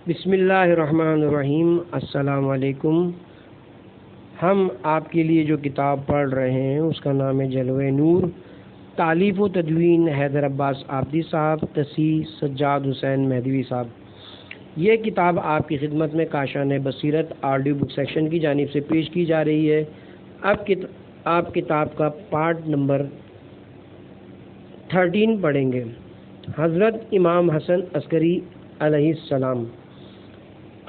بسم اللہ الرحمن الرحیم۔ السلام علیکم۔ ہم آپ کے لیے جو کتاب پڑھ رہے ہیں اس کا نام ہے جلوہ نور، تالیف و تدوین حیدر عباس آبدی صاحب، تصحیح سجاد حسین مہدوی صاحب۔ یہ کتاب آپ کی خدمت میں کاشان بصیرت آڈیو بک سیکشن کی جانب سے پیش کی جا رہی ہے۔ اب آپ کتاب کا پارٹ نمبر 13 پڑھیں گے۔ حضرت امام حسن عسکری علیہ السلام۔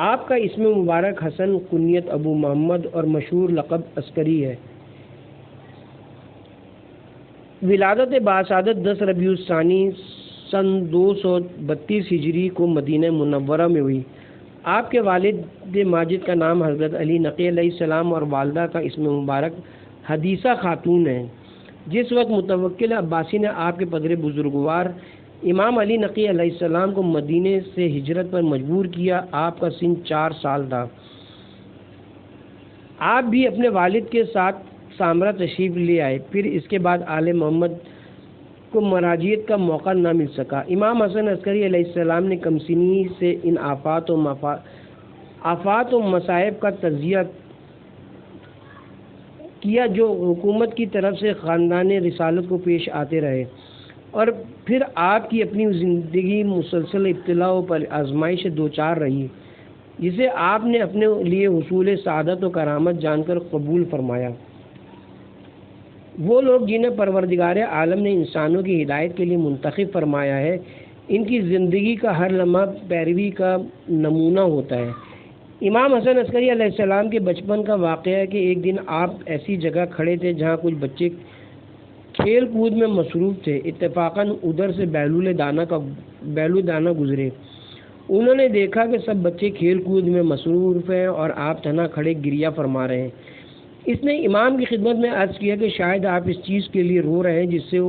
آپ کا اسم مبارک حسن، کنیت ابو محمد اور مشہور لقب عسکری ہے۔ ولادت باسعادت 10 ربیع الثانی سن 232 ہجری کو مدینہ منورہ میں ہوئی۔ آپ کے والد ماجد کا نام حضرت علی نقی علیہ السلام اور والدہ کا اسم مبارک حدیثہ خاتون ہے۔ جس وقت متوکل عباسی نے آپ کے پدر بزرگوار امام علی نقی علیہ السلام کو مدینے سے ہجرت پر مجبور کیا، آپ کا سن 4 سال تھا۔ آپ بھی اپنے والد کے ساتھ سامرا تشریف لے آئے۔ پھر اس کے بعد آل محمد کو مراجعت کا موقع نہ مل سکا۔ امام حسن عسکری علیہ السلام نے کمسنی سے ان آفات و مصائب کا تجزیہ کیا جو حکومت کی طرف سے خاندان رسالت کو پیش آتے رہے، اور پھر آپ کی اپنی زندگی مسلسل ابتلاؤں پر آزمائش سے دوچار رہی، جسے آپ نے اپنے لیے حصول سعادت و کرامت جان کر قبول فرمایا۔ وہ لوگ جنہیں پروردگار عالم نے انسانوں کی ہدایت کے لیے منتخب فرمایا ہے، ان کی زندگی کا ہر لمحہ پیروی کا نمونہ ہوتا ہے۔ امام حسن عسکری علیہ السلام کے بچپن کا واقعہ ہے کہ ایک دن آپ ایسی جگہ کھڑے تھے جہاں کچھ بچے کھیل کود میں مصروف تھے۔ اتفاقاً ادھر سے بیلو دانہ گزرے۔ انہوں نے دیکھا کہ سب بچے کھیل کود میں مصروف ہیں اور آپ تنہا کھڑے گریہ فرما رہے ہیں۔ اس نے امام کی خدمت میں عرض کیا کہ شاید آپ اس چیز کے لیے رو رہے ہیں جس سے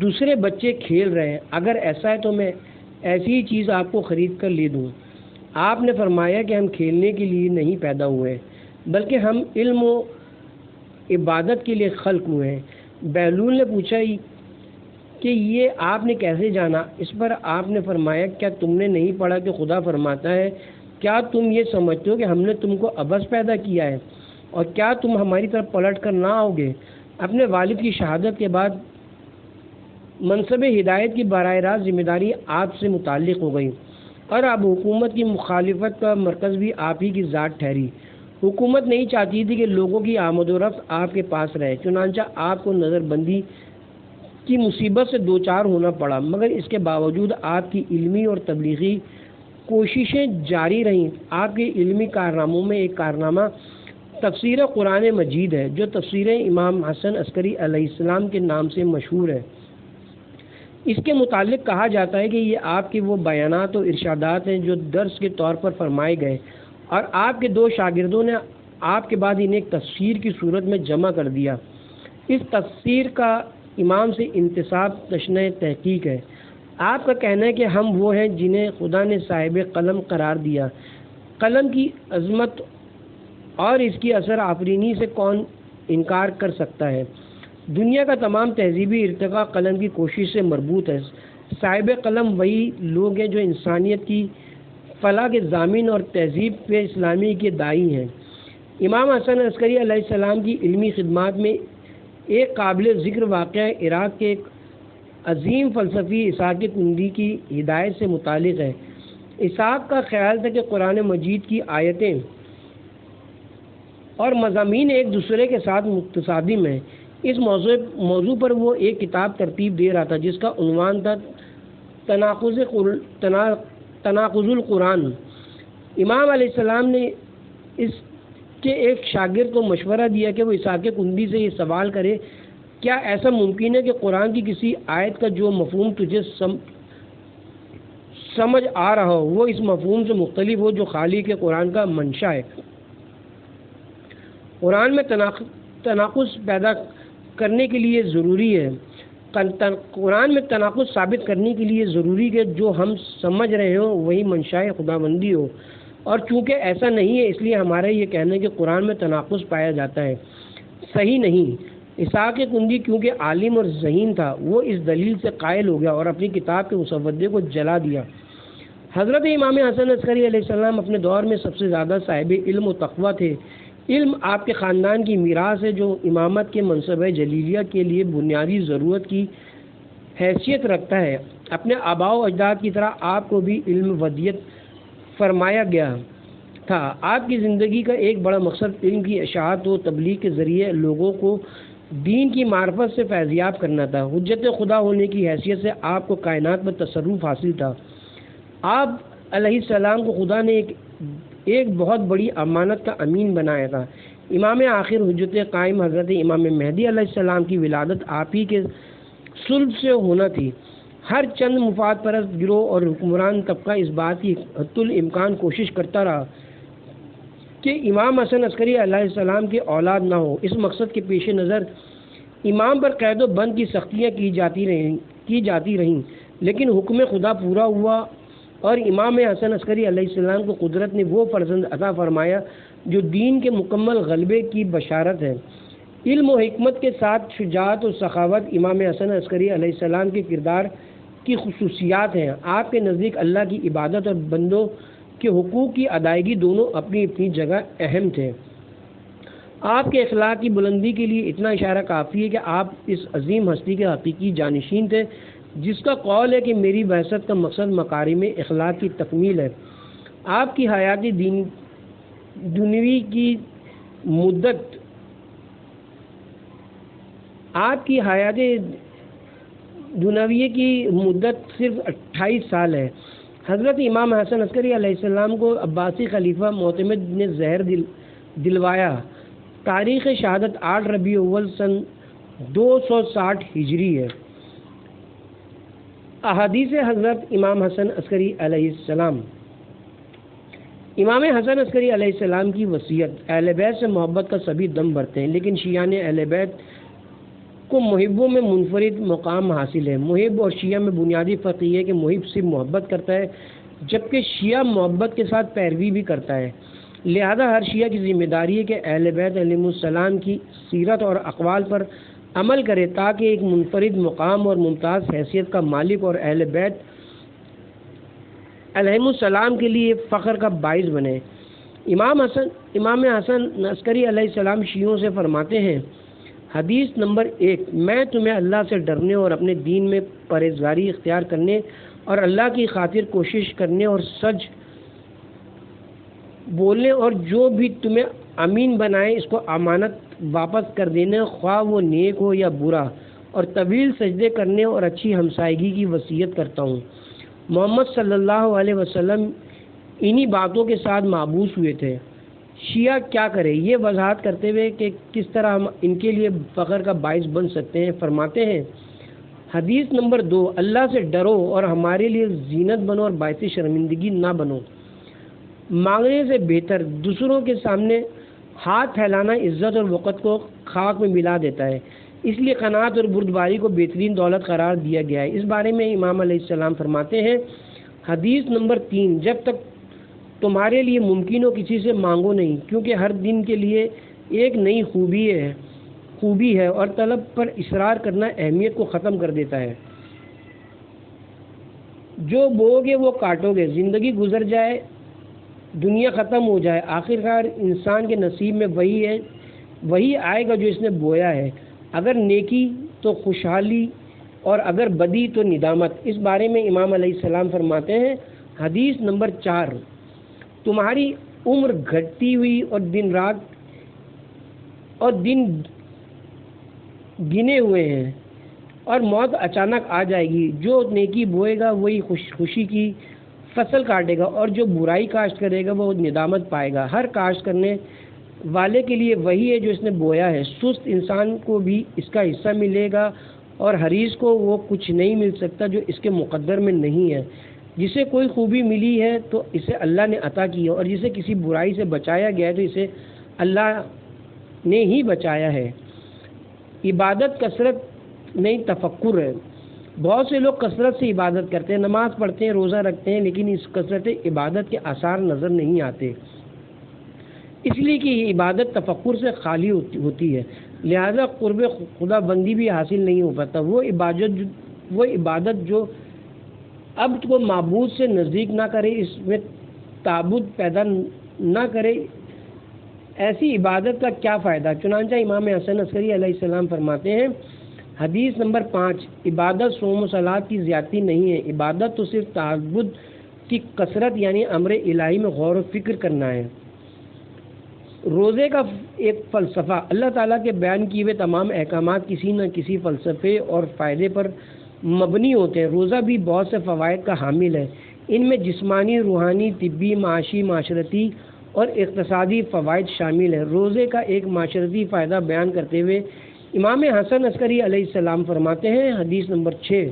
دوسرے بچے کھیل رہے ہیں۔ اگر ایسا ہے تو میں ایسی ہی چیز آپ کو خرید کر لے دوں۔ آپ نے فرمایا کہ ہم کھیلنے کے لیے نہیں پیدا ہوئے بلکہ ہم علم و عبادت کے لیے خلق ہوئے ہیں۔ بیلول نے پوچھا کہ یہ آپ نے کیسے جانا؟ اس پر آپ نے فرمایا کیا تم نے نہیں پڑھا کہ خدا فرماتا ہے کیا تم یہ سمجھتے ہو کہ ہم نے تم کو عبث پیدا کیا ہے اور کیا تم ہماری طرف پلٹ کر نہ آؤ گے؟ اپنے والد کی شہادت کے بعد منصب ہدایت کی براہ راست ذمہ داری آپ سے متعلق ہو گئی اور اب حکومت کی مخالفت کا مرکز بھی آپ ہی کی ذات ٹھہری۔ حکومت نہیں چاہتی تھی کہ لوگوں کی آمد و رفت آپ کے پاس رہے، چنانچہ آپ کو نظر بندی کی مصیبت سے دوچار ہونا پڑا، مگر اس کے باوجود آپ کی علمی اور تبلیغی کوششیں جاری رہیں۔ آپ کے علمی کارناموں میں ایک کارنامہ تفسیر قرآن مجید ہے جو تفسیر امام حسن عسکری علیہ السلام کے نام سے مشہور ہے۔ اس کے متعلق کہا جاتا ہے کہ یہ آپ کے وہ بیانات و ارشادات ہیں جو درس کے طور پر فرمائے گئے اور آپ کے 2 شاگردوں نے آپ کے بعد انہیں ایک تفسیر کی صورت میں جمع کر دیا۔ اس تفسیر کا امام سے انتساب تشنہ تحقیق ہے۔ آپ کا کہنا ہے کہ ہم وہ ہیں جنہیں خدا نے صاحب قلم قرار دیا۔ قلم کی عظمت اور اس کی اثر آفرینی سے کون انکار کر سکتا ہے؟ دنیا کا تمام تہذیبی ارتقاء قلم کی کوشش سے مربوط ہے۔ صاحب قلم وہی لوگ ہیں جو انسانیت کی فلاح کے ضامن اور تہذیب پہ اسلامی کے داعی ہیں۔ امام حسن عسکری علیہ السلام کی علمی خدمات میں ایک قابل ذکر واقعہ عراق کے ایک عظیم فلسفی اسحاق کندی کی ہدایت سے متعلق ہے۔ اسحاق کا خیال تھا کہ قرآن مجید کی آیتیں اور مضامین ایک دوسرے کے ساتھ متصادم ہیں۔ اس موضوع پر وہ ایک کتاب ترتیب دے رہا تھا جس کا عنوان تھا تناقض القرآن۔ امام علیہ السلام نے اس کے ایک شاگرد کو مشورہ دیا کہ وہ اسحاق کندی سے یہ سوال کرے کیا ایسا ممکن ہے کہ قرآن کی کسی آیت کا جو مفہوم تجھے سمجھ آ رہا ہو وہ اس مفہوم سے مختلف ہو جو خالق کے قرآن کا منشا ہے؟ قرآن میں تناقض پیدا کرنے کے لیے ضروری ہے قرآن میں تناقض ثابت کرنے کے لیے ضروری ہے کہ جو ہم سمجھ رہے ہوں وہی منشاء خداوندی ہو، اور چونکہ ایسا نہیں ہے اس لیے ہمارا یہ کہنا ہے کہ قرآن میں تناقض پایا جاتا ہے صحیح نہیں۔ اسحاق کندی کیونکہ عالم اور ذہین تھا وہ اس دلیل سے قائل ہو گیا اور اپنی کتاب کے مسودے کو جلا دیا۔ حضرت امام حسن عسکری علیہ السلام اپنے دور میں سب سے زیادہ صاحب علم و تقویٰ تھے۔ علم آپ کے خاندان کی میراث ہے جو امامت کے منصب جلیلیہ کے لیے بنیادی ضرورت کی حیثیت رکھتا ہے۔ اپنے آباء و اجداد کی طرح آپ کو بھی علم ودیت فرمایا گیا تھا۔ آپ کی زندگی کا ایک بڑا مقصد علم کی اشاعت و تبلیغ کے ذریعے لوگوں کو دین کی معرفت سے فیضیاب کرنا تھا۔ حجت خدا ہونے کی حیثیت سے آپ کو کائنات پر تصرف حاصل تھا۔ آپ علیہ السلام کو خدا نے ایک بہت بڑی امانت کا امین بنایا تھا۔ امام آخر حجت قائم حضرت امام مہدی علیہ السلام کی ولادت آپ ہی کے صلب سے ہونا تھی۔ ہر چند مفاد پرست گروہ اور حکمران طبقہ اس بات کی حتی الامکان کوشش کرتا رہا کہ امام حسن عسکری علیہ السلام کے اولاد نہ ہو۔ اس مقصد کے پیش نظر امام پر قید و بند کی سختیاں کی جاتی رہیں، لیکن حکم خدا پورا ہوا اور امام حسن عسکری علیہ السلام کو قدرت نے وہ فرزند عطا فرمایا جو دین کے مکمل غلبے کی بشارت ہے۔ علم و حکمت کے ساتھ شجاعت و سخاوت امام حسن عسکری علیہ السلام کے کردار کی خصوصیات ہیں۔ آپ کے نزدیک اللہ کی عبادت اور بندوں کے حقوق کی ادائیگی دونوں اپنی اپنی جگہ اہم تھے۔ آپ کے اخلاق کی بلندی کے لیے اتنا اشارہ کافی ہے کہ آپ اس عظیم ہستی کے حقیقی جانشین تھے جس کا قول ہے کہ میری بعثت کا مقصد مکارم اخلاق کی تکمیل ہے۔ آپ کی حیات دنیوی کی مدت صرف 28 سال ہے۔ حضرت امام حسن عسکری علیہ السلام کو عباسی خلیفہ معتمد نے زہر دلوایا۔ تاریخ شہادت 8 ربیع الاول سن 260 ہجری ہے۔ احادیث حضرت امام حسن عسکری علیہ السلام۔ امام حسن عسکری علیہ السلام کی وصیت: اہل بیت سے محبت کا سبھی دم بھرتے ہیں، لیکن شیعان اہل بیت کو محبوں میں منفرد مقام حاصل ہے۔ محب اور شیعہ میں بنیادی فرق یہ ہے کہ محب صرف محبت کرتا ہے جبکہ شیعہ محبت کے ساتھ پیروی بھی کرتا ہے۔ لہذا ہر شیعہ کی ذمہ داری ہے کہ اہل بیت علیہم السلام کی سیرت اور اقوال پر عمل کرے تاکہ ایک منفرد مقام اور ممتاز حیثیت کا مالک اور اہل بیت علیہم السلام کے لیے فخر کا باعث بنے۔ امام حسن عسکری علیہ السلام شیعوں سے فرماتے ہیں، حدیث نمبر 1، میں تمہیں اللہ سے ڈرنے اور اپنے دین میں پرہیزگاری اختیار کرنے اور اللہ کی خاطر کوشش کرنے اور سچ بولنے اور جو بھی تمہیں امین بنائے اس کو امانت واپس کر دینے، خواہ وہ نیک ہو یا برا، اور طویل سجدے کرنے اور اچھی ہمسائیگی کی وصیت کرتا ہوں۔ محمد صلی اللہ علیہ وسلم انہی باتوں کے ساتھ مابعوث ہوئے تھے۔ شیعہ کیا کرے، یہ وضاحت کرتے ہوئے کہ کس طرح ہم ان کے لیے فخر کا باعث بن سکتے ہیں، فرماتے ہیں، حدیث نمبر 2، اللہ سے ڈرو اور ہمارے لیے زینت بنو اور باعث شرمندگی نہ بنو۔ مانگنے سے بہتر دوسروں کے سامنے ہاتھ پھیلانا عزت اور وقت کو خاک میں ملا دیتا ہے، اس لیے قناعت اور بردباری کو بہترین دولت قرار دیا گیا ہے۔ اس بارے میں امام علیہ السلام فرماتے ہیں، حدیث نمبر 3، جب تک تمہارے لیے ممکن ہو کسی سے مانگو نہیں، کیونکہ ہر دن کے لیے ایک نئی خوبی ہے اور طلب پر اصرار کرنا اہمیت کو ختم کر دیتا ہے۔ جو بو گے وہ کاٹو گے، زندگی گزر جائے، دنیا ختم ہو جائے، آخرکار انسان کے نصیب میں وہی آئے گا جو اس نے بویا ہے، اگر نیکی تو خوشحالی اور اگر بدی تو ندامت۔ اس بارے میں امام علیہ السلام فرماتے ہیں، حدیث نمبر 4، تمہاری عمر گھٹتی ہوئی اور دن گنے ہوئے ہیں اور موت اچانک آ جائے گی۔ جو نیکی بوئے گا وہی خوشی کی فصل کاٹے گا اور جو برائی کاشت کرے گا وہ ندامت پائے گا۔ ہر کاشت کرنے والے کے لیے وہی ہے جو اس نے بویا ہے۔ سست انسان کو بھی اس کا حصہ ملے گا اور حریص کو وہ کچھ نہیں مل سکتا جو اس کے مقدر میں نہیں ہے۔ جسے کوئی خوبی ملی ہے تو اسے اللہ نے عطا کی ہے، اور جسے کسی برائی سے بچایا گیا ہے تو اسے اللہ نے ہی بچایا ہے۔ عبادت کثرت نہیں تفکر ہے۔ بہت سے لوگ کثرت سے عبادت کرتے ہیں، نماز پڑھتے ہیں، روزہ رکھتے ہیں، لیکن اس کثرت عبادت کے آثار نظر نہیں آتے، اس لیے کہ یہ عبادت تفکر سے خالی ہوتی ہے، لہذا قرب خدا بندی بھی حاصل نہیں ہو پاتا۔ وہ عبادت جو عبد کو معبود سے نزدیک نہ کرے، اس میں تعبد پیدا نہ کرے، ایسی عبادت کا کیا فائدہ؟ چنانچہ امام حسن عسکری علیہ السلام فرماتے ہیں، حدیث نمبر 5، عبادت صوم و صلات کی زیادتی نہیں ہے، عبادت تو صرف تعبد کی کثرت یعنی امر الہی میں غور و فکر کرنا ہے۔ روزے کا ایک فلسفہ، اللہ تعالیٰ کے بیان کیے ہوئے تمام احکامات کسی نہ کسی فلسفے اور فائدے پر مبنی ہوتے ہیں۔ روزہ بھی بہت سے فوائد کا حامل ہے، ان میں جسمانی، روحانی، طبی، معاشی، معاشرتی اور اقتصادی فوائد شامل ہیں۔ روزے کا ایک معاشرتی فائدہ بیان کرتے ہوئے امام حسن عسکری علیہ السلام فرماتے ہیں، حدیث نمبر 6،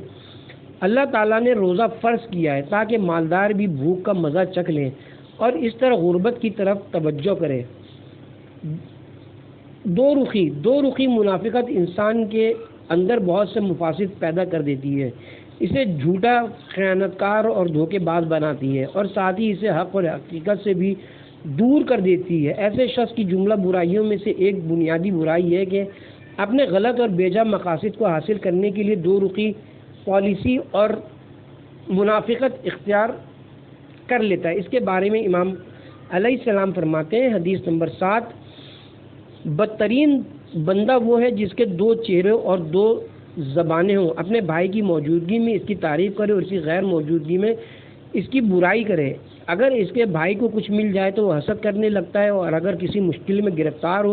اللہ تعالیٰ نے روزہ فرض کیا ہے تاکہ مالدار بھی بھوک کا مزہ چکھ لیں اور اس طرح غربت کی طرف توجہ کرے۔ دو رخی منافقت انسان کے اندر بہت سے مفاسد پیدا کر دیتی ہے، اسے جھوٹا، خیانت کار اور دھوکے باز بناتی ہے، اور ساتھ ہی اسے حق اور حقیقت سے بھی دور کر دیتی ہے۔ ایسے شخص کی جملہ برائیوں میں سے ایک بنیادی برائی ہے کہ اپنے غلط اور بیجا مقاصد کو حاصل کرنے کے لیے دو رخی پالیسی اور منافقت اختیار کر لیتا ہے۔ اس کے بارے میں امام علیہ السلام فرماتے ہیں، حدیث نمبر 7، بدترین بندہ وہ ہے جس کے دو چہرے اور دو زبانیں ہوں، اپنے بھائی کی موجودگی میں اس کی تعریف کرے اور اس کی غیر موجودگی میں اس کی برائی کرے۔ اگر اس کے بھائی کو کچھ مل جائے تو وہ حسد کرنے لگتا ہے، اور اگر کسی مشکل میں گرفتار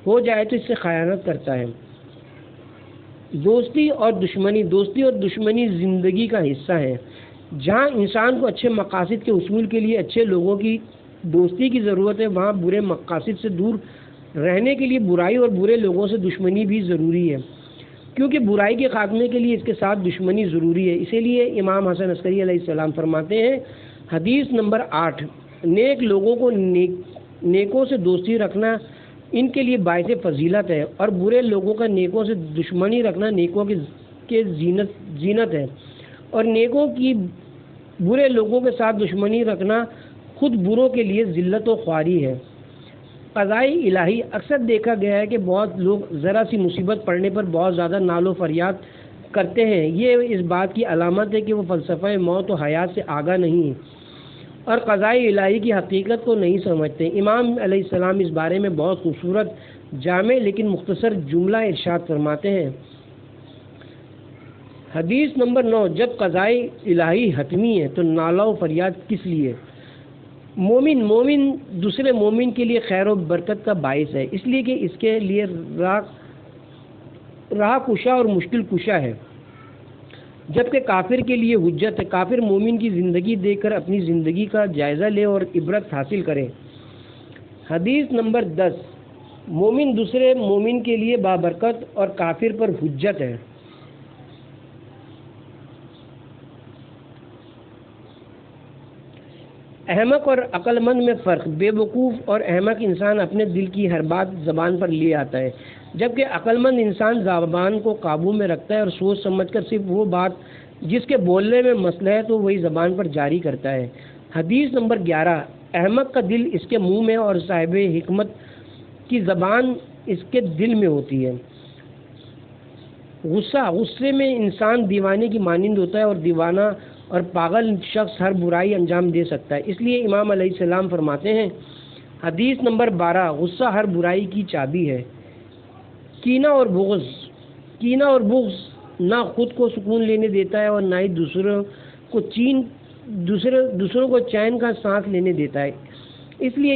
ہو جائے تو اس سے خیانت کرتا ہے۔ دوستی اور دشمنی زندگی کا حصہ ہے۔ جہاں انسان کو اچھے مقاصد کے حصول کے لیے اچھے لوگوں کی دوستی کی ضرورت ہے، وہاں برے مقاصد سے دور رہنے کے لیے برائی اور برے لوگوں سے دشمنی بھی ضروری ہے، کیونکہ برائی کے خاتمے کے لیے اس کے ساتھ دشمنی ضروری ہے۔ اسی لیے امام حسن عسکری علیہ السلام فرماتے ہیں، حدیث نمبر 8، نیک لوگوں کو نیکوں سے دوستی رکھنا ان کے لیے باعث فضیلت ہے، اور برے لوگوں کا نیکوں سے دشمنی رکھنا نیکوں کے زینت ہے، اور نیکوں کی برے لوگوں کے ساتھ دشمنی رکھنا خود بروں کے لیے ذلت و خواری ہے۔ قضائے الہی، اکثر دیکھا گیا ہے کہ بہت لوگ ذرا سی مصیبت پڑنے پر بہت زیادہ نال و فریاد کرتے ہیں، یہ اس بات کی علامت ہے کہ وہ فلسفہ موت و حیات سے آگاہ نہیں ہے اور قضائے الہی کی حقیقت کو نہیں سمجھتے۔ امام علیہ السلام اس بارے میں بہت خوبصورت، جامع لیکن مختصر جملہ ارشاد فرماتے ہیں، حدیث نمبر 9، جب قضائے الہی حتمی ہے تو نالہ و فریاد کس لیے؟ مومن دوسرے مومن کے لیے خیر و برکت کا باعث ہے، اس لیے کہ اس کے لیے راہ کشا اور مشکل کشا ہے، جبکہ کافر کے لیے حجت ہے۔ کافر مومن کی زندگی دیکھ کر اپنی زندگی کا جائزہ لے اور عبرت حاصل کرے۔ حدیث نمبر 10، مومن دوسرے مومن کے لیے بابرکت اور کافر پر حجت ہے۔ احمق اور عقل مند میں فرق، بے وقوف اور احمق انسان اپنے دل کی ہر بات زبان پر لے آتا ہے، جبکہ عقل مند انسان زبان کو قابو میں رکھتا ہے اور سوچ سمجھ کر صرف وہ بات جس کے بولنے میں مصلحت ہو وہی زبان پر جاری کرتا ہے۔ حدیث نمبر 11، احمق کا دل اس کے منہ میں اور صاحب حکمت کی زبان اس کے دل میں ہوتی ہے۔ غصے میں انسان دیوانے کی مانند ہوتا ہے، اور دیوانہ اور پاگل شخص ہر برائی انجام دے سکتا ہے۔ اس لیے امام علیہ السلام فرماتے ہیں، حدیث نمبر 12، غصہ ہر برائی کی چابی ہے۔ کینہ اور بغض نہ خود کو سکون لینے دیتا ہے اور نہ ہی دوسروں کو چین کا سانس لینے دیتا ہے۔ اس لیے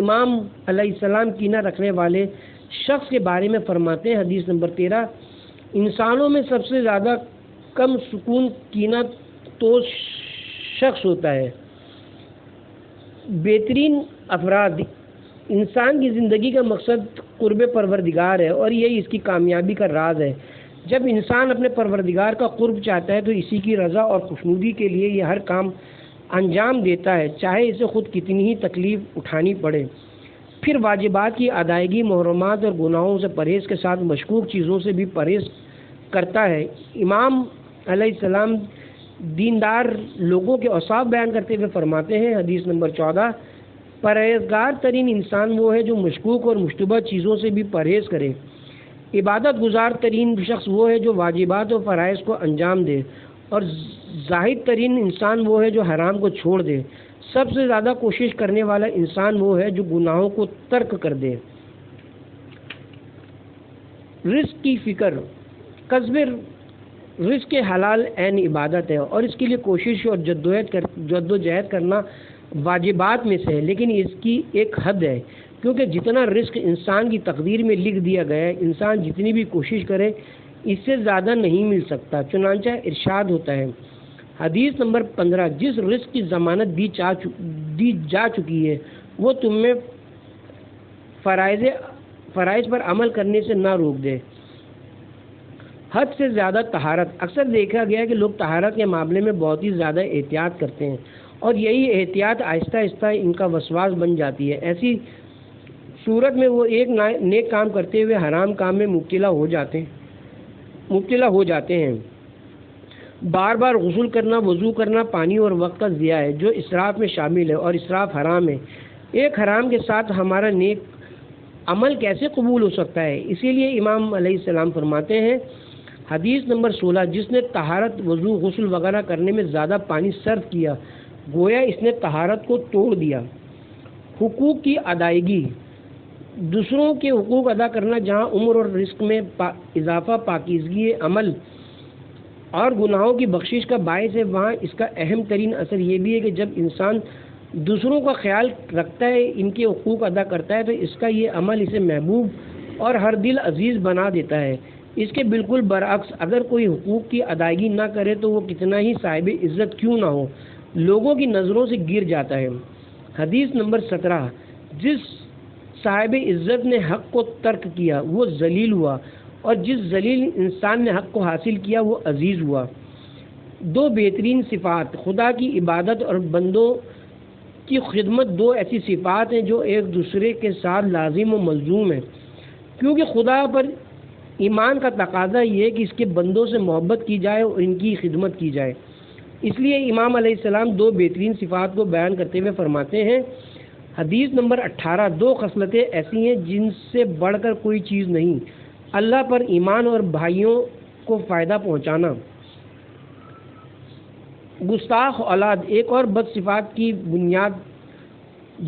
امام علیہ السلام کینہ رکھنے والے شخص کے بارے میں فرماتے ہیں، حدیث نمبر 13، انسانوں میں سب سے زیادہ کم سکون کینہ تو شخص ہوتا ہے۔ بہترین افراد، انسان کی زندگی کا مقصد قرب پروردگار ہے اور یہی اس کی کامیابی کا راز ہے۔ جب انسان اپنے پروردگار کا قرب چاہتا ہے تو اسی کی رضا اور خوشنودی کے لیے یہ ہر کام انجام دیتا ہے، چاہے اسے خود کتنی ہی تکلیف اٹھانی پڑے۔ پھر واجبات کی ادائیگی، محرمات اور گناہوں سے پرہیز کے ساتھ مشکوک چیزوں سے بھی پرہیز کرتا ہے۔ امام علیہ السلام دیندار لوگوں کے اوصاف بیان کرتے ہوئے فرماتے ہیں، حدیث نمبر 14، پرہیزگار ترین انسان وہ ہے جو مشکوک اور مشتبہ چیزوں سے بھی پرہیز کرے۔ عبادت گزار ترین شخص وہ ہے جو واجبات و فرائض کو انجام دے اور زاہد ترین انسان وہ ہے جو حرام کو چھوڑ دے، سب سے زیادہ کوشش کرنے والا انسان وہ ہے جو گناہوں کو ترک کر دے۔ رزق کی فکر، کسب رزق حلال عین عبادت ہے اور اس کے لیے کوشش اور جدوجہد کرنا واجبات میں سے ہے، لیکن اس کی ایک حد ہے، کیونکہ جتنا رزق انسان کی تقدیر میں لکھ دیا گیا ہے، انسان جتنی بھی کوشش کرے اس سے زیادہ نہیں مل سکتا۔ چنانچہ ارشاد ہوتا ہے حدیث نمبر 15، جس رزق کی ضمانت دی جا چکی ہے وہ تم میں فرائض پر عمل کرنے سے نہ روک دے۔ حد سے زیادہ طہارت، اکثر دیکھا گیا ہے کہ لوگ طہارت کے معاملے میں بہت ہی زیادہ احتیاط کرتے ہیں اور یہی احتیاط آہستہ آہستہ ان کا وسواس بن جاتی ہے۔ ایسی صورت میں وہ ایک نیک کام کرتے ہوئے حرام کام میں مبتلا ہو جاتے ہیں۔ بار بار غسل کرنا، وضو کرنا پانی اور وقت کا ضیاع ہے جو اسراف میں شامل ہے، اور اسراف حرام ہے۔ ایک حرام کے ساتھ ہمارا نیک عمل کیسے قبول ہو سکتا ہے؟ اسی لیے امام علیہ السلام فرماتے ہیں حدیث نمبر 16، جس نے طہارت، وضو، غسل وغیرہ کرنے میں زیادہ پانی صرف کیا گویا اس نے طہارت کو توڑ دیا۔ حقوق کی ادائیگی، دوسروں کے حقوق ادا کرنا جہاں عمر اور رزق میں اضافہ، پاکیزگی عمل اور گناہوں کی بخشش کا باعث ہے، وہاں اس کا اہم ترین اثر یہ بھی ہے کہ جب انسان دوسروں کا خیال رکھتا ہے، ان کے حقوق ادا کرتا ہے، تو اس کا یہ عمل اسے محبوب اور ہر دل عزیز بنا دیتا ہے۔ اس کے بالکل برعکس اگر کوئی حقوق کی ادائیگی نہ کرے تو وہ کتنا ہی صاحب عزت کیوں نہ ہو، لوگوں کی نظروں سے گر جاتا ہے۔ حدیث نمبر 17، جس صاحب عزت نے حق کو ترک کیا وہ ذلیل ہوا، اور جس ذلیل انسان نے حق کو حاصل کیا وہ عزیز ہوا۔ دو بہترین صفات، خدا کی عبادت اور بندوں کی خدمت، دو ایسی صفات ہیں جو ایک دوسرے کے ساتھ لازم و ملزوم ہیں، کیونکہ خدا پر ایمان کا تقاضا یہ ہے کہ اس کے بندوں سے محبت کی جائے اور ان کی خدمت کی جائے۔ اس لیے امام علیہ السلام دو بہترین صفات کو بیان کرتے ہوئے فرماتے ہیں حدیث نمبر 18، دو خصلتیں ایسی ہیں جن سے بڑھ کر کوئی چیز نہیں، اللہ پر ایمان اور بھائیوں کو فائدہ پہنچانا۔ گستاخ اولاد، ایک اور بد صفات کی بنیاد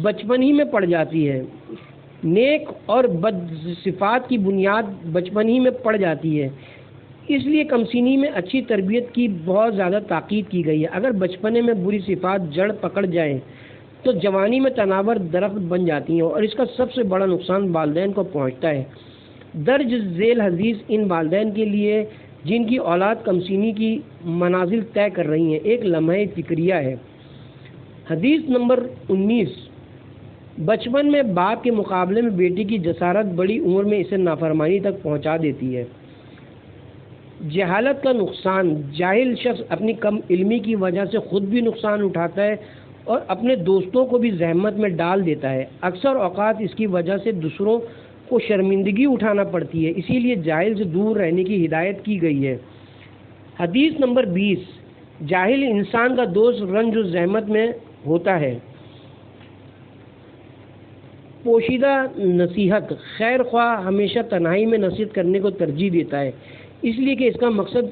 بچپن ہی میں پڑ جاتی ہے۔ نیک اور بد صفات کی بنیاد بچپن ہی میں پڑ جاتی ہے، اس لیے کمسینی میں اچھی تربیت کی بہت زیادہ تاکید کی گئی ہے۔ اگر بچپنے میں بری صفات جڑ پکڑ جائیں تو جوانی میں تناور درخت بن جاتی ہیں، اور اس کا سب سے بڑا نقصان والدین کو پہنچتا ہے۔ درج ذیل حدیث ان والدین کے لیے جن کی اولاد کمسینی کی منازل طے کر رہی ہیں ایک لمحہ فکریہ ہے۔ حدیث نمبر 19، بچپن میں باپ کے مقابلے میں بیٹی کی جسارت بڑی عمر میں اسے نافرمانی تک پہنچا دیتی ہے۔ جہالت کا نقصان، جاہل شخص اپنی کم علمی کی وجہ سے خود بھی نقصان اٹھاتا ہے اور اپنے دوستوں کو بھی زحمت میں ڈال دیتا ہے۔ اکثر اوقات اس کی وجہ سے دوسروں کو شرمندگی اٹھانا پڑتی ہے، اسی لیے جاہل سے دور رہنے کی ہدایت کی گئی ہے۔ حدیث نمبر 20، جاہل انسان کا دوست رنج و زحمت میں ہوتا ہے۔ پوشیدہ نصیحت، خیر خواہ ہمیشہ تنہائی میں نصیحت کرنے کو ترجیح دیتا ہے، اس لیے کہ اس کا مقصد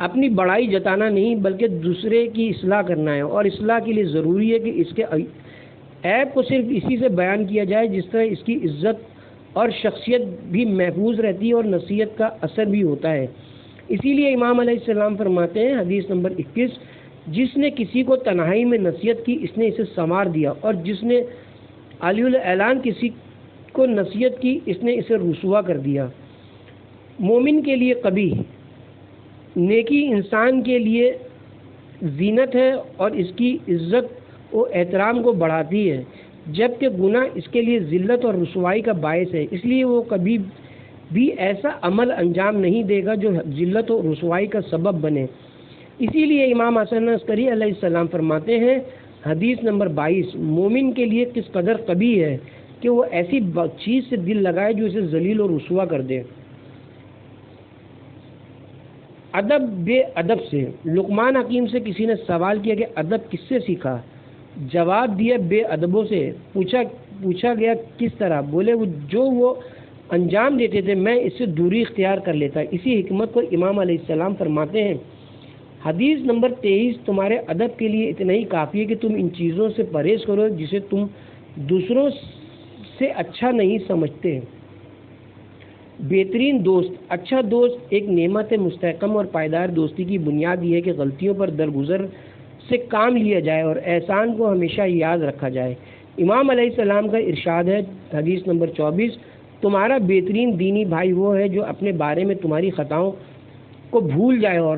اپنی بڑائی جتانا نہیں بلکہ دوسرے کی اصلاح کرنا ہے، اور اصلاح کے لیے ضروری ہے کہ اس کے عیب کو صرف اسی سے بیان کیا جائے جس طرح اس کی عزت اور شخصیت بھی محفوظ رہتی ہے اور نصیحت کا اثر بھی ہوتا ہے۔ اسی لیے امام علیہ السلام فرماتے ہیں حدیث نمبر 21، جس نے کسی کو تنہائی میں نصیحت کی اس نے اسے سنوار دیا، اور جس نے علی الاعلان کسی کو نصیحت کی اس نے اسے رسوا کر دیا۔ مومن کے لیے قبیح، نیکی انسان کے لیے زینت ہے اور اس کی عزت و احترام کو بڑھاتی ہے، جبکہ گناہ اس کے لیے ذلت اور رسوائی کا باعث ہے، اس لیے وہ کبھی بھی ایسا عمل انجام نہیں دے گا جو ذلت و رسوائی کا سبب بنے۔ اسی لیے امام حسن عسکری علیہ السلام فرماتے ہیں حدیث نمبر 22، مومن کے لیے کس قدر قبیح ہے کہ وہ ایسی چیز سے دل لگائے جو اسے ذلیل و رسوا کر دے۔ ادب بے ادب سے، لقمان حکیم سے کسی نے سوال کیا کہ ادب کس سے سیکھا؟ جواب دیا بے ادبوں سے۔ پوچھا گیا کس طرح؟ بولے وہ انجام دیتے تھے میں اس سے دوری اختیار کر لیتا۔ اسی حکمت کو امام علیہ السلام فرماتے ہیں حدیث نمبر 23، تمہارے ادب کے لیے اتنا ہی کافی ہے کہ تم ان چیزوں سے پرہیز کرو جسے تم دوسروں سے اچھا نہیں سمجھتے۔ بہترین دوست، اچھا دوست ایک نعمت مستحکم اور پائیدار دوستی کی بنیاد یہ ہے کہ غلطیوں پر درگزر سے کام لیا جائے اور احسان کو ہمیشہ یاد رکھا جائے۔ امام علیہ السلام کا ارشاد ہے، حدیث نمبر 24، تمہارا بہترین دینی بھائی وہ ہے جو اپنے بارے میں تمہاری خطاؤں کو بھول جائے اور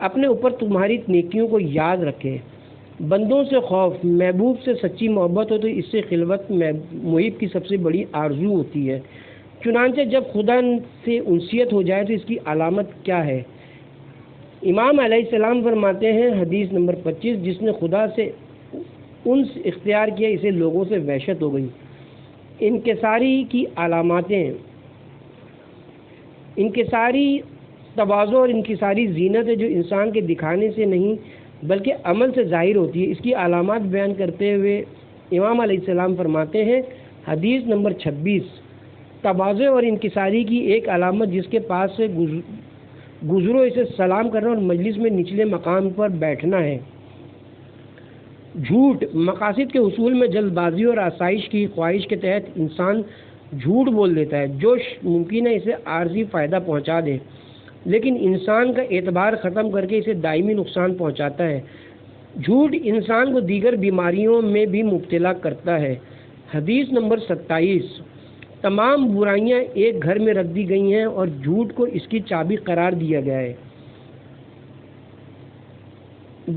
اپنے اوپر تمہاری نیکیوں کو یاد رکھے۔ بندوں سے خوف، محبوب سے سچی محبت ہو تو اس سے خلوت محب کی سب سے بڑی آرزو ہوتی ہے۔ چنانچہ جب خدا سے انسیت ہو جائے تو اس کی علامت کیا ہے؟ امام علیہ السلام فرماتے ہیں، حدیث نمبر 25، جس نے خدا سے انس اختیار کیا اسے لوگوں سے وحشت ہو گئی۔ انکساری کی علاماتیں، انکساری تواضع اور انکساری زینت ہے جو انسان کے دکھانے سے نہیں بلکہ عمل سے ظاہر ہوتی ہے۔ اس کی علامات بیان کرتے ہوئے امام علیہ السلام فرماتے ہیں، حدیث نمبر 26، تواضع اور انکساری کی ایک علامت جس کے پاس سے گزرو اسے سلام کرنا اور مجلس میں نچلے مقام پر بیٹھنا ہے۔ جھوٹ، مقاصد کے حصول میں جلد بازی اور آسائش کی خواہش کے تحت انسان جھوٹ بول دیتا ہے جو ممکن ہے اسے عارضی فائدہ پہنچا دے، لیکن انسان کا اعتبار ختم کر کے اسے دائمی نقصان پہنچاتا ہے۔ جھوٹ انسان کو دیگر بیماریوں میں بھی مبتلا کرتا ہے۔ حدیث نمبر 27، تمام برائیاں ایک گھر میں رکھ دی گئی ہیں اور جھوٹ کو اس کی چابی قرار دیا گیا ہے۔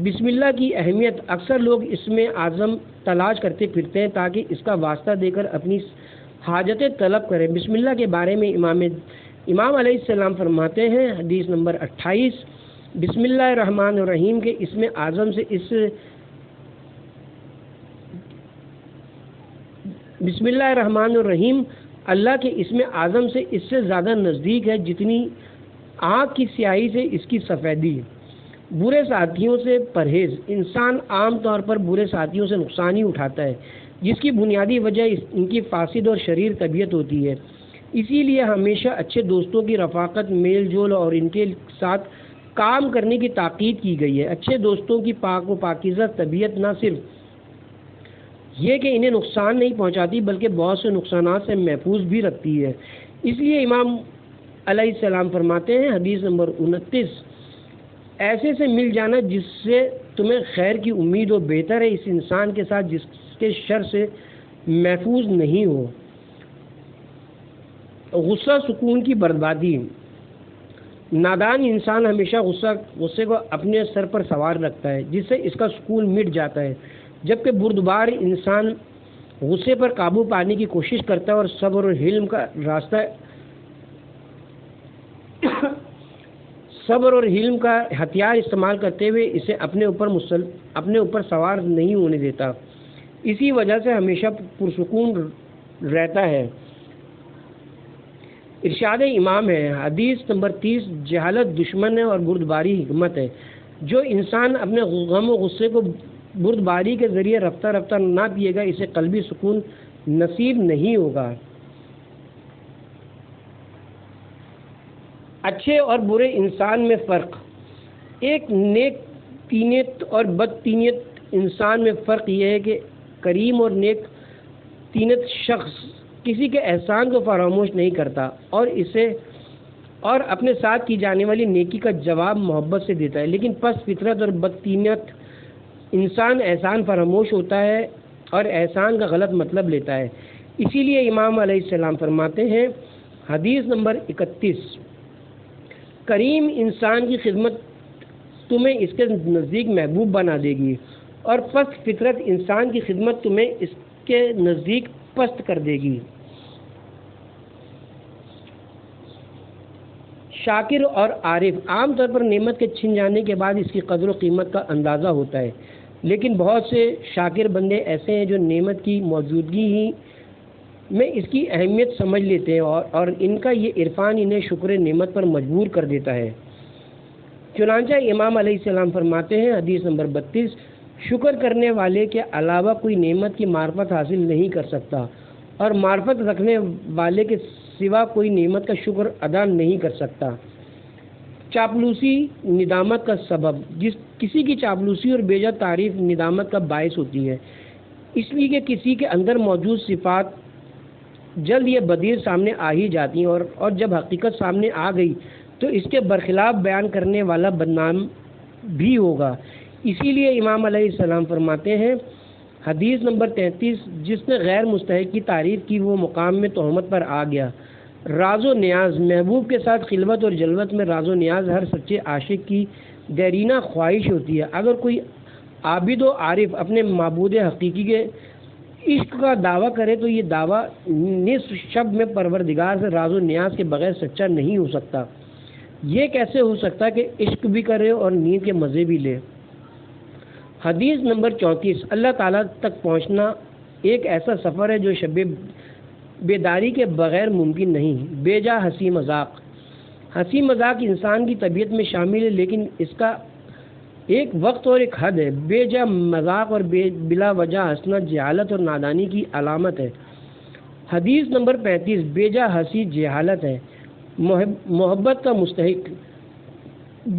بسم اللہ کی اہمیت، اکثر لوگ اس میں اعظم تلاش کرتے پھرتے ہیں تاکہ اس کا واسطہ دے کر اپنی حاجتیں طلب کریں۔ بسم اللہ کے بارے میں امام علیہ السلام فرماتے ہیں، حدیث نمبر 28، بسم اللہ الرحمن الرحیم کے اسم اعظم سے بسم اللہ الرحمن الرحیم اللہ کے اسم اعظم سے اس سے زیادہ نزدیک ہے جتنی آنکھ کی سیاہی سے اس کی سفیدی۔ برے ساتھیوں سے پرہیز، انسان عام طور پر برے ساتھیوں سے نقصان ہی اٹھاتا ہے جس کی بنیادی وجہ ان کی فاسد اور شریر طبیعت ہوتی ہے۔ اسی لیے ہمیشہ اچھے دوستوں کی رفاقت، میل جول اور ان کے ساتھ کام کرنے کی تاکید کی گئی ہے۔ اچھے دوستوں کی پاک و پاکیزہ طبیعت نہ صرف یہ کہ انہیں نقصان نہیں پہنچاتی بلکہ بہت سے نقصانات سے محفوظ بھی رکھتی ہے۔ اس لیے امام علیہ السلام فرماتے ہیں، حدیث نمبر 29، ایسے سے مل جانا جس سے تمہیں خیر کی امید ہو، بہتر ہے اس انسان کے ساتھ جس کے شر سے محفوظ نہیں ہو۔ غصہ سکون کی بربادی، نادان انسان ہمیشہ غصے کو اپنے سر پر سوار رکھتا ہے جس سے اس کا سکون مٹ جاتا ہے، جبکہ بردبار انسان غصے پر قابو پانے کی کوشش کرتا ہے اور صبر اور حلم کا ہتھیار استعمال کرتے ہوئے اسے اپنے اوپر سوار نہیں ہونے دیتا، اسی وجہ سے ہمیشہ پرسکون رہتا ہے۔ ارشاد امام ہے، حدیث نمبر 30، جہالت دشمن ہے اور بردباری حکمت ہے۔ جو انسان اپنے غم و غصے کو بردباری کے ذریعے رفتہ رفتہ نہ پیے گا اسے قلبی سکون نصیب نہیں ہوگا۔ اچھے اور برے انسان میں فرق، ایک نیک تینیت اور بد تینیت انسان میں فرق یہ ہے کہ کریم اور نیک تینیت شخص کسی کے احسان کو فراموش نہیں کرتا اور اپنے ساتھ کی جانے والی نیکی کا جواب محبت سے دیتا ہے، لیکن پس فطرت اور بدتینت انسان احسان فراموش ہوتا ہے اور احسان کا غلط مطلب لیتا ہے۔ اسی لیے امام علیہ السلام فرماتے ہیں، حدیث نمبر 31، کریم انسان کی خدمت تمہیں اس کے نزدیک محبوب بنا دے گی اور پست فطرت انسان کی خدمت تمہیں اس کے نزدیک پست کر دے گی۔ شاکر اور عارف، عام طور پر نعمت کے چھن جانے کے بعد اس کی قدر و قیمت کا اندازہ ہوتا ہے، لیکن بہت سے شاکر بندے ایسے ہیں جو نعمت کی موجودگی ہی میں اس کی اہمیت سمجھ لیتے ہیں اور ان کا یہ عرفان انہیں شکر نعمت پر مجبور کر دیتا ہے۔ چنانچہ امام علیہ السلام فرماتے ہیں، حدیث نمبر 32، شکر کرنے والے کے علاوہ کوئی نعمت کی معرفت حاصل نہیں کر سکتا اور معرفت رکھنے والے کے سوا کوئی نعمت کا شکر ادا نہیں کر سکتا۔ چاپلوسی ندامت کا سبب، کسی کی چاپلوسی اور بے جا تعریف ندامت کا باعث ہوتی ہے، اس لیے کہ کسی کے اندر موجود صفات جلد یہ بدیر سامنے آ ہی جاتی ہیں، اور جب حقیقت سامنے آ گئی تو اس کے برخلاف بیان کرنے والا بدنام بھی ہوگا۔ اسی لیے امام علیہ السلام فرماتے ہیں، حدیث نمبر 33، جس نے غیر مستحق کی تعریف کی وہ مقام میں تہمت پر آ گیا۔ راز و نیاز، محبوب کے ساتھ خلوت اور جلوت میں راز و نیاز ہر سچے عاشق کی دیرینہ خواہش ہوتی ہے۔ اگر کوئی عابد و عارف اپنے معبود حقیقی کے عشق کا دعویٰ کرے تو یہ دعویٰ نصف شب میں پروردگار سے راز و نیاز کے بغیر سچا نہیں ہو سکتا۔ یہ کیسے ہو سکتا کہ عشق بھی کرے اور نیند کے مزے بھی لے؟ حدیث نمبر 34، اللہ تعالیٰ تک پہنچنا ایک ایسا سفر ہے جو شب بیداری کے بغیر ممکن نہیں۔ بے جا ہنسی مذاق، ہنسی مذاق انسان کی طبیعت میں شامل ہے، لیکن اس کا ایک وقت اور ایک حد ہے۔ بے جا مذاق اور بلا وجہ ہنسنا جہالت اور نادانی کی علامت ہے۔ حدیث نمبر 35، بے جا ہنسی جہالت ہے، محبت کا مستحق،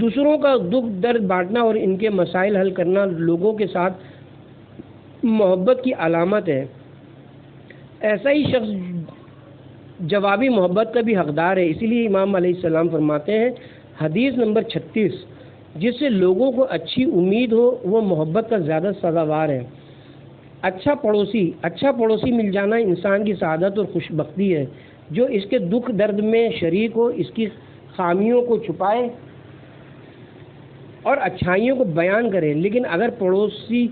دوسروں کا دکھ درد بانٹنا اور ان کے مسائل حل کرنا لوگوں کے ساتھ محبت کی علامت ہے۔ ایسا ہی شخص جوابی محبت کا بھی حقدار ہے۔ اسی لیے امام علیہ السلام فرماتے ہیں، حدیث نمبر 36، جس سے لوگوں کو اچھی امید ہو وہ محبت کا زیادہ سزاوار ہے۔ اچھا پڑوسی مل جانا انسان کی سعادت اور خوش بختی ہے، جو اس کے دکھ درد میں شریک ہو، اس کی خامیوں کو چھپائے اور اچھائیوں کو بیان کرے۔ لیکن اگر پڑوسی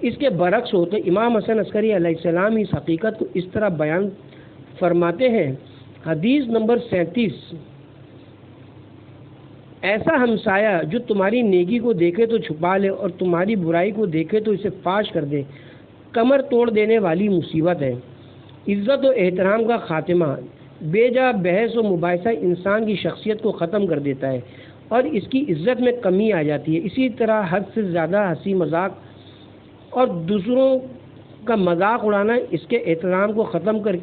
اس کے برعکس ہو تو امام حسن عسکری علیہ السلام اس حقیقت کو اس طرح بیان فرماتے ہیں، حدیث نمبر 37، ایسا ہمسایہ جو تمہاری نیکی کو دیکھے تو چھپا لے اور تمہاری برائی کو دیکھے تو اسے فاش کر دے، کمر توڑ دینے والی مصیبت ہے۔ عزت و احترام کا خاتمہ، بے جا بحث و مباحثہ انسان کی شخصیت کو ختم کر دیتا ہے اور اس کی عزت میں کمی آ جاتی ہے۔ اسی طرح حد سے زیادہ ہنسی مذاق اور دوسروں کا مذاق اڑانا اس کے احترام کو ختم کر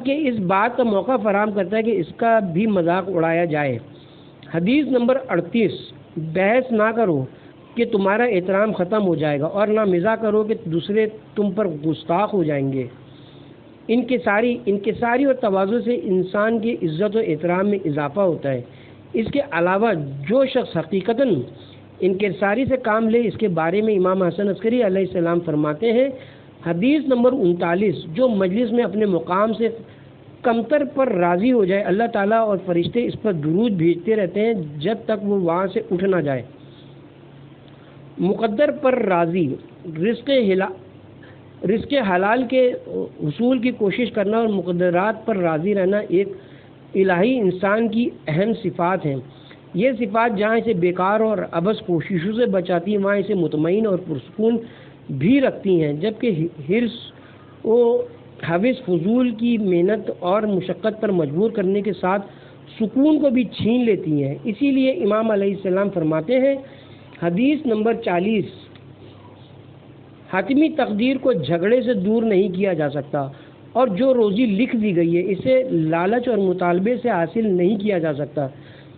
کے اس بات کا موقع فراہم کرتا ہے کہ اس کا بھی مذاق اڑایا جائے۔ حدیث نمبر 38، بحث نہ کرو کہ تمہارا احترام ختم ہو جائے گا، اور نہ مزاح کرو کہ دوسرے تم پر گستاخ ہو جائیں گے۔ انکساری اور تواضع سے انسان کی عزت و احترام میں اضافہ ہوتا ہے۔ اس کے علاوہ جو شخص حقیقتاً انکساری سے کام لے، اس کے بارے میں امام حسن عسکری علیہ السلام فرماتے ہیں، حدیث نمبر 39، جو مجلس میں اپنے مقام سے کمتر پر راضی ہو جائے، اللہ تعالیٰ اور فرشتے اس پر درود بھیجتے رہتے ہیں جب تک وہ وہاں سے اٹھ نہ جائے۔ مقدر پر راضی، رزق حلال کے حصول کی کوشش کرنا اور مقدرات پر راضی رہنا ایک الہی انسان کی اہم صفات ہیں۔ یہ صفات جہاں اسے بیکار اور عبث کوششوں سے بچاتی ہیں، وہاں اسے مطمئن اور پرسکون بھی رکھتی ہیں، جبکہ حرص و ہوس فضول کی محنت اور مشقت پر مجبور کرنے کے ساتھ سکون کو بھی چھین لیتی ہیں۔ اسی لیے امام علیہ السلام فرماتے ہیں، حدیث نمبر 40، حتمی تقدیر کو جھگڑے سے دور نہیں کیا جا سکتا، اور جو روزی لکھ دی گئی ہے اسے لالچ اور مطالبے سے حاصل نہیں کیا جا سکتا۔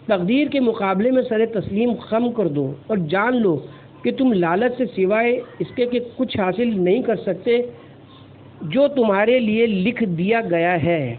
تقدیر کے مقابلے میں سر تسلیم خم کر دو اور جان لو کہ تم لالچ سے سوائے اس کے کہ کچھ حاصل نہیں کر سکتے جو تمہارے لیے لکھ دیا گیا ہے۔